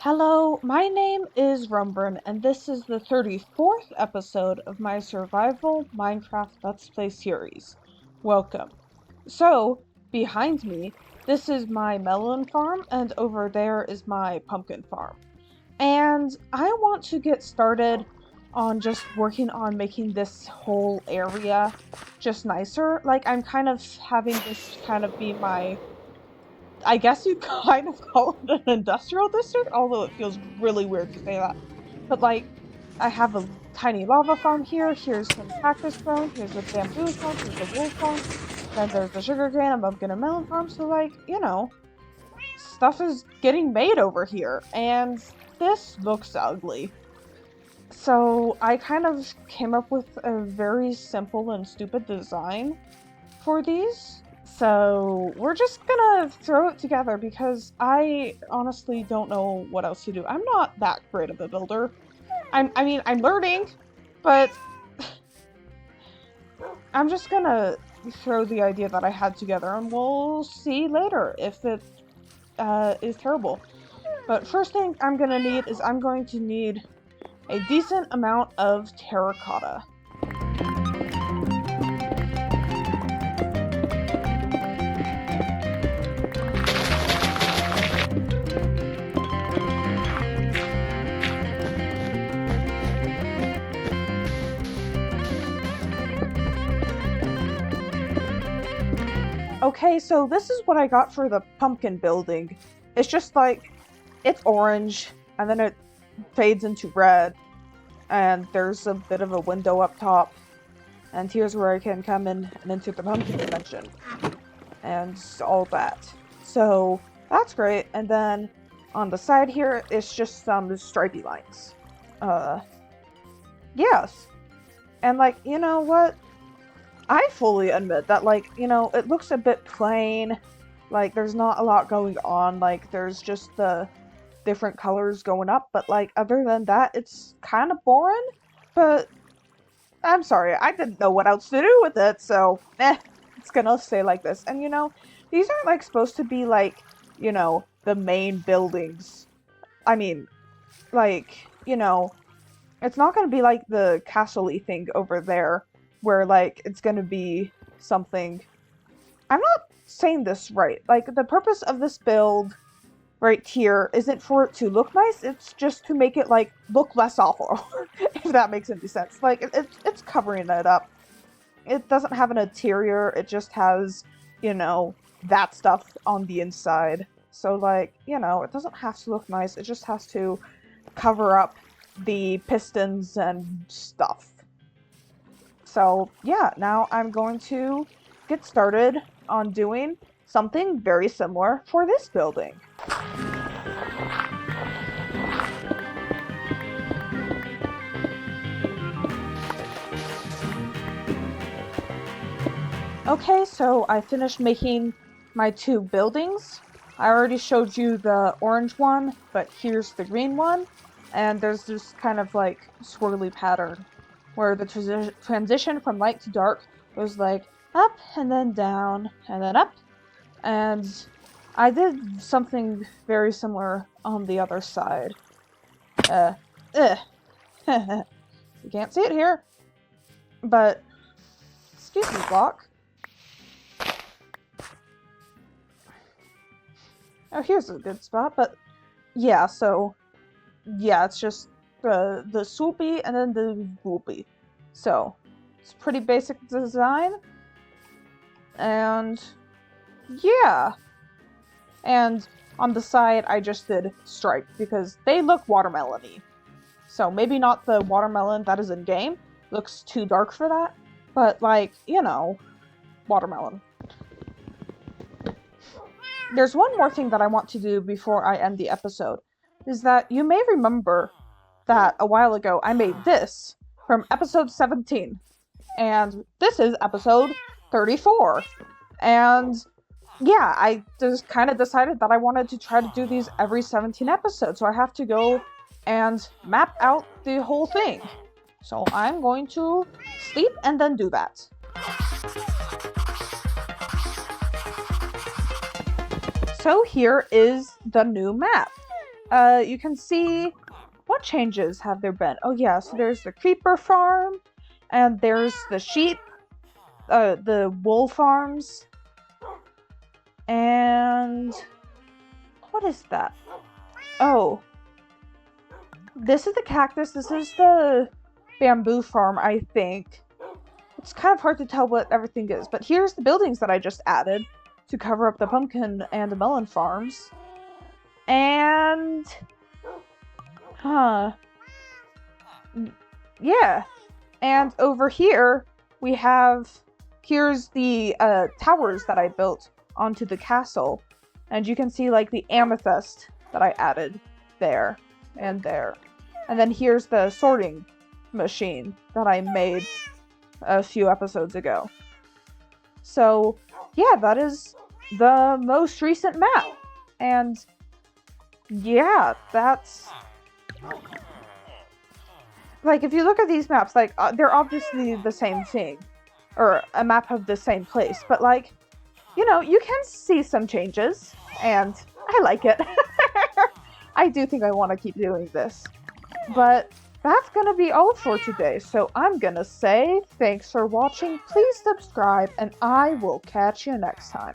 Hello, my name is Rumburn, and this is the 34th episode of my Survival Minecraft Let's Play series. Welcome. So, behind me, this is my melon farm, and over there is my pumpkin farm. And I want to get started on just working on making this whole area just nicer. Like, I'm kind of having this kind of be my I guess you'd kind of call it an industrial district, although it feels really weird to say that. But like, I have a tiny lava farm here, here's some cactus growing, here's a bamboo farm, here's a wool farm, then there's the sugar cane, a pumpkin and melon farm, so like, stuff is getting made over here, and this looks ugly. So I kind of came up with a very simple and stupid design for these. So we're just gonna throw it together because I honestly don't know what else to do. I'm not that great of a builder. I'm learning, but I'm just gonna throw the idea that I had together and we'll see later if it is terrible. But first thing I'm gonna need is I'm going to need a decent amount of terracotta. Okay, so this is what I got for the pumpkin building. It's just like, it's orange, and then it fades into red, and there's a bit of a window up top, and here's where I can come in and into the pumpkin dimension, and all that. So, that's great, and then on the side here, it's just some stripey lines. Yes. And like, you know what? I fully admit that, like, it looks a bit plain. Like, there's not a lot going on. Like, there's just the different colors going up. But, like, other than that, it's kind of boring. But, I'm sorry. I didn't know what else to do with it. So, it's gonna stay like this. And, these aren't, like, supposed to be, like, the main buildings. I mean, like, it's not gonna be like the castle-y thing over there, where, like, it's gonna be something... I'm not saying this right. Like, the purpose of this build right here isn't for it to look nice, it's just to make it, like, look less awful, if that makes any sense. Like, it's covering it up. It doesn't have an interior, it just has, that stuff on the inside. So, like, it doesn't have to look nice, it just has to cover up the pistons and stuff. So yeah, now I'm going to get started on doing something very similar for this building. Okay, so I finished making my two buildings. I already showed you the orange one, but here's the green one. And there's this kind of like swirly pattern where the transition from light to dark was like up and then down and then up. And I did something very similar on the other side. You can't see it here. But, excuse me, block. Oh, here's a good spot, but yeah, so, yeah, it's just the swoopy and then the whoopy. So, it's pretty basic design. And, yeah. And on the side, I just did stripe because they look watermelon-y. So, maybe not the watermelon that is in-game. Looks too dark for that. But, like, watermelon. There's one more thing that I want to do before I end the episode. Is that you may remember that a while ago I made this from episode 17. And this is episode 34. And yeah, I just kind of decided that I wanted to try to do these every 17 episodes. So I have to go and map out the whole thing. So I'm going to sleep and then do that. So here is the new map. you can see what changes have there been. Oh yeah, so there's the creeper farm, and there's the sheep, the wool farms, and what is that? Oh, this is the cactus. This is the bamboo farm, I think. It's kind of hard to tell what everything is, but here's the buildings that I just added to cover up the pumpkin and the melon farms. And yeah. And over here we have, here's the towers that I built onto the castle, and you can see like the amethyst that I added there and there. And then here's the sorting machine that I made a few episodes ago. So yeah, that is the most recent map. And yeah, that's like, if you look at these maps, like they're obviously the same thing, or a map of the same place, but like, you know, you can see some changes, and I like it. I do think I want to keep doing this. But that's gonna be all for today, so I'm gonna say thanks for watching, please subscribe, and I will catch you next time.